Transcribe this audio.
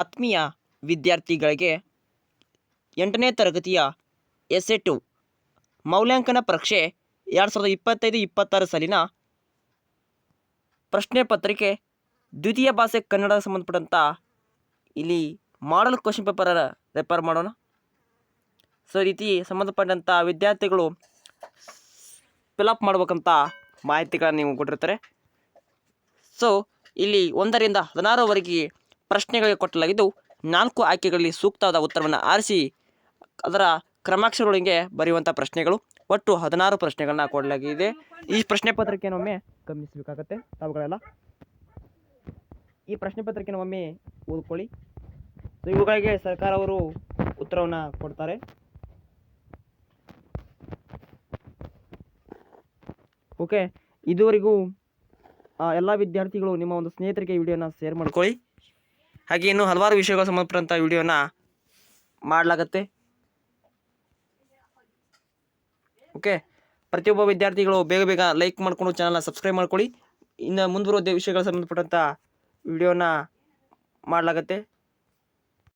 ಆತ್ಮೀಯ ವಿದ್ಯಾರ್ಥಿಗಳಿಗೆ 8ನೇ ತರಗತಿಯ ಎಸ್ಸೆ 2 ಮೌಲ್ಯಾಂಕನ ಪರೀಕ್ಷೆ 2025-26 ಸಾಲಿನ ಪ್ರಶ್ನೆ ಪತ್ರಿಕೆ ದ್ವಿತೀಯ ಭಾಷೆ ಕನ್ನಡ ಸಂಬಂಧಪಟ್ಟಂಥ ಇಲ್ಲಿ ಮಾಡಲ್ ಕ್ವಶನ್ ಪೇಪರ್ ರೆಫರ್ ಮಾಡೋಣ. ಸೊ ಈ ರೀತಿ ಸಂಬಂಧಪಟ್ಟಂಥ ವಿದ್ಯಾರ್ಥಿಗಳು ಫಿಲಪ್ ಮಾಡ್ಬೇಕಂತ ಮಾಹಿತಿಗಳನ್ನು ನೀವು ಕೊಟ್ಟಿರ್ತಾರೆ. ಸೊ ಇಲ್ಲಿ 1ರಿಂದ 16ವರೆಗೆ ಪ್ರಶ್ನೆಗಳಿಗೆ ಕೊಟ್ಟಲಾಗಿದ್ದು 4 ಆಯ್ಕೆಗಳಲ್ಲಿ ಸೂಕ್ತವಾದ ಉತ್ತರವನ್ನು ಆರಿಸಿ ಅದರ ಕ್ರಮಾಕ್ಷರಗಳಿಗೆ ಬರೆಯುವಂಥ ಪ್ರಶ್ನೆಗಳು. ಒಟ್ಟು 16 ಪ್ರಶ್ನೆಗಳನ್ನ ಕೊಡಲಾಗಿದೆ. ಈ ಪ್ರಶ್ನೆ ಪತ್ರಿಕೆಯನ್ನು ಒಮ್ಮೆ ಗಮನಿಸಬೇಕಾಗತ್ತೆ ತಾವುಗಳೆಲ್ಲ. ಈ ಪ್ರಶ್ನೆ ಪತ್ರಿಕೆಯನ್ನು ಒಮ್ಮೆ ಓದ್ಕೊಳ್ಳಿ. ಸೊ ಇವುಗಳಿಗೆ ಸರ್ಕಾರವರು ಉತ್ತರವನ್ನು ಕೊಡ್ತಾರೆ. ಓಕೆ, ಇದುವರೆಗೂ ಎಲ್ಲ ವಿದ್ಯಾರ್ಥಿಗಳು ನಿಮ್ಮ ಒಂದು ಸ್ನೇಹಿತರಿಗೆ ಈ ವಿಡಿಯೋನ ಶೇರ್ ಮಾಡ್ಕೊಳ್ಳಿ. ಹಾಗೆ ಇನ್ನೂ ಹಲವಾರು ವಿಷಯಗಳು ಸಂಬಂಧಪಟ್ಟಂಥ ವಿಡಿಯೋನ ಮಾಡಲಾಗತ್ತೆ. ಓಕೆ, ಪ್ರತಿಯೊಬ್ಬ ವಿದ್ಯಾರ್ಥಿಗಳು ಬೇಗ ಬೇಗ ಲೈಕ್ ಮಾಡಿಕೊಂಡು ಚಾನಲ್ನ ಸಬ್ಸ್ಕ್ರೈಬ್ ಮಾಡ್ಕೊಳ್ಳಿ. ಇನ್ನು ಮುಂದುವರುವ ವಿಷಯಗಳ ಸಂಬಂಧಪಟ್ಟಂಥ ವಿಡಿಯೋನ ಮಾಡಲಾಗತ್ತೆ.